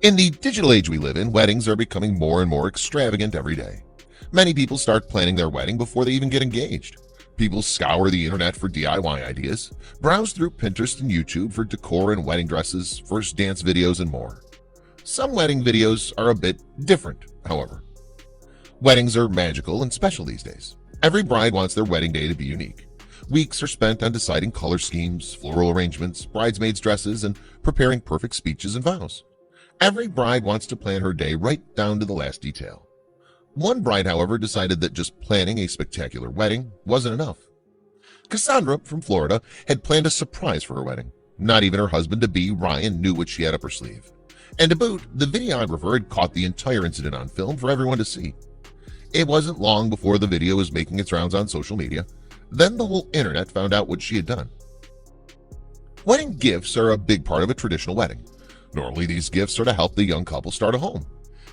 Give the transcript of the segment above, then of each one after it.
In the digital age we live in, weddings are becoming more and more extravagant every day. Many people start planning their wedding before they even get engaged. People scour the internet for DIY ideas, browse through Pinterest and YouTube for decor and wedding dresses, first dance videos, and more. Some wedding videos are a bit different, however. Weddings are magical and special these days. Every bride wants their wedding day to be unique. Weeks are spent on deciding color schemes, floral arrangements, bridesmaids' dresses, and preparing perfect speeches and vows. Every bride wants to plan her day right down to the last detail. One bride, however, decided that just planning a spectacular wedding wasn't enough. Cassandra from Florida had planned a surprise for her wedding. Not even her husband-to-be, Ryan, knew what she had up her sleeve. And to boot, the videographer had caught the entire incident on film for everyone to see. It wasn't long before the video was making its rounds on social media. Then the whole internet found out what she had done. Wedding gifts are a big part of a traditional wedding. Normally, these gifts are to help the young couple start a home.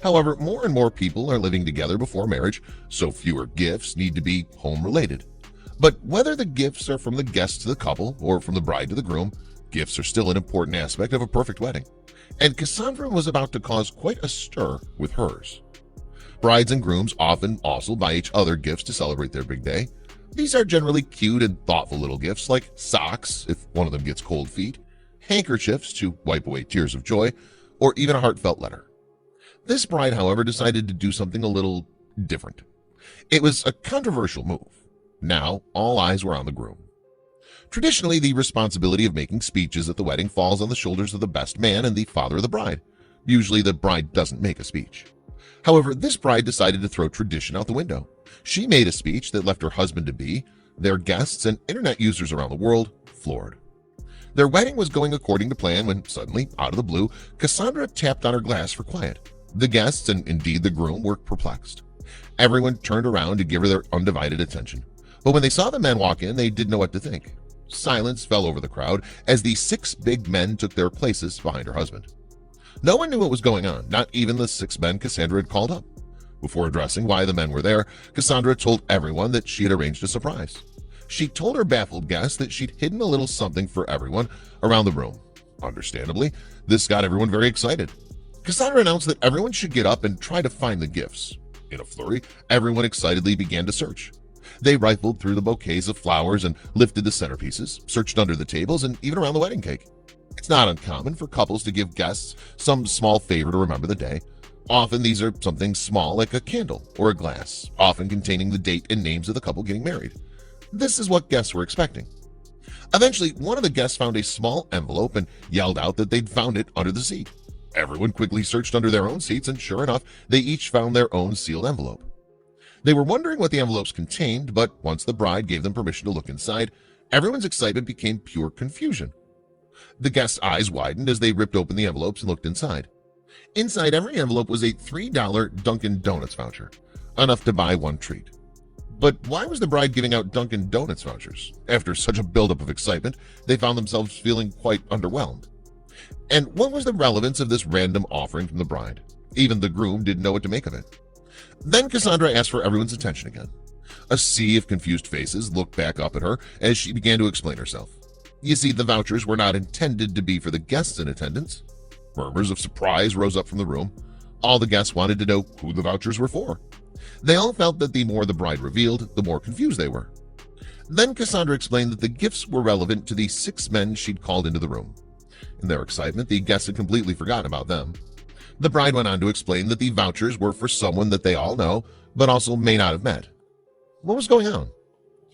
However, more and more people are living together before marriage, so fewer gifts need to be home-related. But whether the gifts are from the guests to the couple or from the bride to the groom, gifts are still an important aspect of a perfect wedding. And Cassandra was about to cause quite a stir with hers. Brides and grooms often also buy each other gifts to celebrate their big day. These are generally cute and thoughtful little gifts like socks if one of them gets cold feet, handkerchiefs to wipe away tears of joy, or even a heartfelt letter. This bride, however, decided to do something a little different. It was a controversial move. Now, all eyes were on the groom. Traditionally, the responsibility of making speeches at the wedding falls on the shoulders of the best man and the father of the bride. Usually, the bride doesn't make a speech. However, this bride decided to throw tradition out the window. She made a speech that left her husband-to-be, their guests, and internet users around the world floored. Their wedding was going according to plan when suddenly, out of the blue, Cassandra tapped on her glass for quiet. The guests, and indeed the groom, were perplexed. Everyone turned around to give her their undivided attention. But when they saw the men walk in, they didn't know what to think. Silence fell over the crowd as the 6 big men took their places behind her husband. No one knew what was going on, not even the 6 men Cassandra had called up. Before addressing why the men were there, Cassandra told everyone that she had arranged a surprise. She told her baffled guests that she'd hidden a little something for everyone around the room. Understandably, this got everyone very excited. Cassandra announced that everyone should get up and try to find the gifts. In a flurry, everyone excitedly began to search. They rifled through the bouquets of flowers and lifted the centerpieces, searched under the tables, and even around the wedding cake. It's not uncommon for couples to give guests some small favor to remember the day. Often these are something small like a candle or a glass, often containing the date and names of the couple getting married. This is what guests were expecting. Eventually, one of the guests found a small envelope and yelled out that they'd found it under the seat. Everyone quickly searched under their own seats, and sure enough, they each found their own sealed envelope. They were wondering what the envelopes contained, but once the bride gave them permission to look inside, everyone's excitement became pure confusion. The guests' eyes widened as they ripped open the envelopes and looked inside. Inside every envelope was a $3 Dunkin' Donuts voucher, enough to buy one treat. But why was the bride giving out Dunkin' Donuts vouchers? After such a buildup of excitement, they found themselves feeling quite underwhelmed. And what was the relevance of this random offering from the bride? Even the groom didn't know what to make of it. Then Cassandra asked for everyone's attention again. A sea of confused faces looked back up at her as she began to explain herself. You see, the vouchers were not intended to be for the guests in attendance. Murmurs of surprise rose up from the room. All the guests wanted to know who the vouchers were for. They all felt that the more the bride revealed, the more confused they were. Then Cassandra explained that the gifts were relevant to the 6 men she'd called into the room. In their excitement, the guests had completely forgotten about them. The bride went on to explain that the vouchers were for someone that they all know, but also may not have met. What was going on?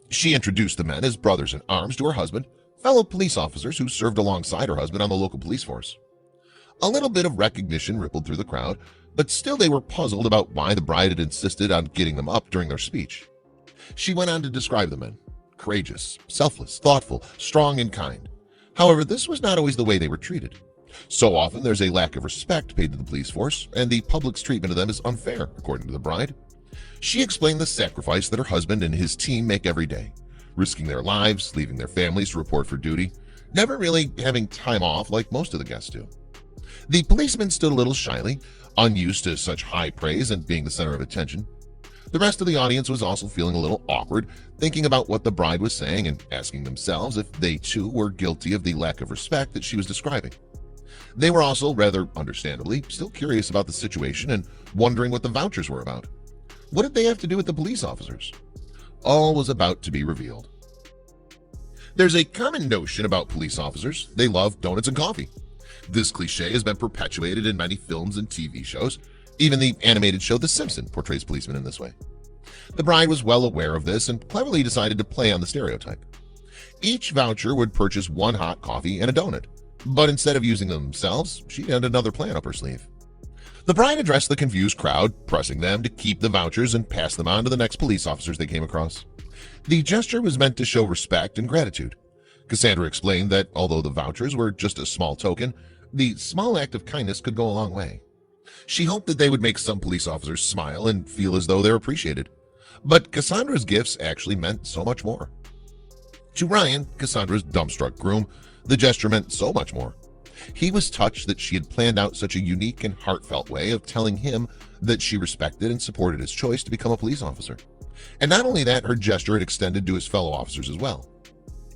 She introduced the men as brothers in arms to her husband, fellow police officers who served alongside her husband on the local police force. A little bit of recognition rippled through the crowd, but still they were puzzled about why the bride had insisted on getting them up during their speech. She went on to describe the men: courageous, selfless, thoughtful, strong, and kind. However, this was not always the way they were treated. So often there's a lack of respect paid to the police force, and the public's treatment of them is unfair, according to the bride. She explained the sacrifice that her husband and his team make every day, risking their lives, leaving their families to report for duty, never really having time off like most of the guests do. The policeman stood a little shyly, unused to such high praise and being the center of attention. The rest of the audience was also feeling a little awkward, thinking about what the bride was saying and asking themselves if they too were guilty of the lack of respect that she was describing. They were also, rather understandably, still curious about the situation and wondering what the vouchers were about. What did they have to do with the police officers? All was about to be revealed. There's a common notion about police officers. They love donuts and coffee. This cliche has been perpetuated in many films and TV shows. Even the animated show The Simpsons portrays policemen in this way. The bride was well aware of this and cleverly decided to play on the stereotype. Each voucher would purchase one hot coffee and a donut, but instead of using them themselves, she had another plan up her sleeve. The bride addressed the confused crowd, pressing them to keep the vouchers and pass them on to the next police officers they came across. The gesture was meant to show respect and gratitude. Cassandra explained that although the vouchers were just a small token, the small act of kindness could go a long way. She hoped that they would make some police officers smile and feel as though they're appreciated. But Cassandra's gifts actually meant so much more. To Ryan, Cassandra's dumbstruck groom, the gesture meant so much more. He was touched that she had planned out such a unique and heartfelt way of telling him that she respected and supported his choice to become a police officer. And not only that, her gesture had extended to his fellow officers as well.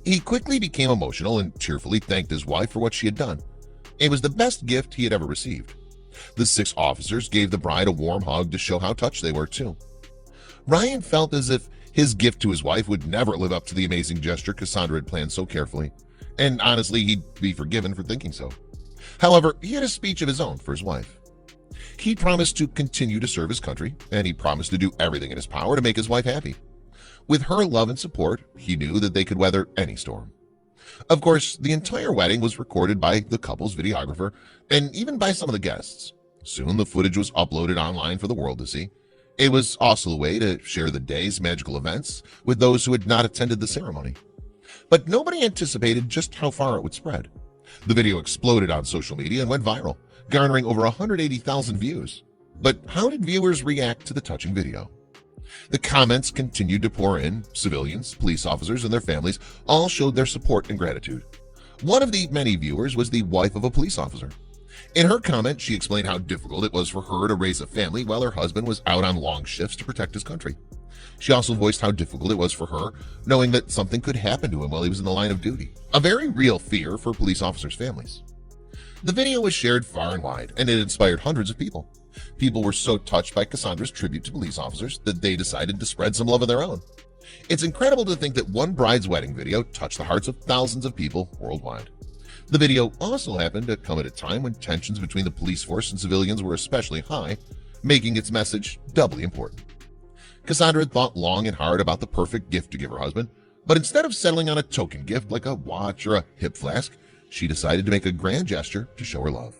He quickly became emotional and tearfully thanked his wife for what she had done. It was the best gift he had ever received. The 6 officers gave the bride a warm hug to show how touched they were too. Ryan felt as if his gift to his wife would never live up to the amazing gesture Cassandra had planned so carefully, and honestly, he'd be forgiven for thinking so. However, he had a speech of his own for his wife. He promised to continue to serve his country, and he promised to do everything in his power to make his wife happy. With her love and support, he knew that they could weather any storm. Of course, the entire wedding was recorded by the couple's videographer and even by some of the guests. Soon the footage was uploaded online for the world to see. It was also a way to share the day's magical events with those who had not attended the ceremony. But nobody anticipated just how far it would spread. The video exploded on social media and went viral, garnering over 180,000 views. But how did viewers react to the touching video? The comments continued to pour in. Civilians, police officers, and their families all showed their support and gratitude. One of the many viewers was the wife of a police officer. In her comment, she explained how difficult it was for her to raise a family while her husband was out on long shifts to protect his country. She also voiced how difficult it was for her, knowing that something could happen to him while he was in the line of duty. A very real fear for police officers' families. The video was shared far and wide, and it inspired hundreds of people. People were so touched by Cassandra's tribute to police officers that they decided to spread some love of their own. It's incredible to think that one bride's wedding video touched the hearts of thousands of people worldwide. The video also happened to come at a time when tensions between the police force and civilians were especially high, making its message doubly important. Cassandra had thought long and hard about the perfect gift to give her husband, but instead of settling on a token gift like a watch or a hip flask, she decided to make a grand gesture to show her love.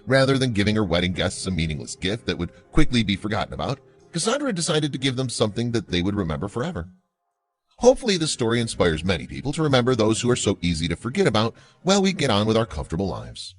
Rather than giving her wedding guests a meaningless gift that would quickly be forgotten about, Cassandra decided to give them something that they would remember forever. Hopefully this story inspires many people to remember those who are so easy to forget about while we get on with our comfortable lives.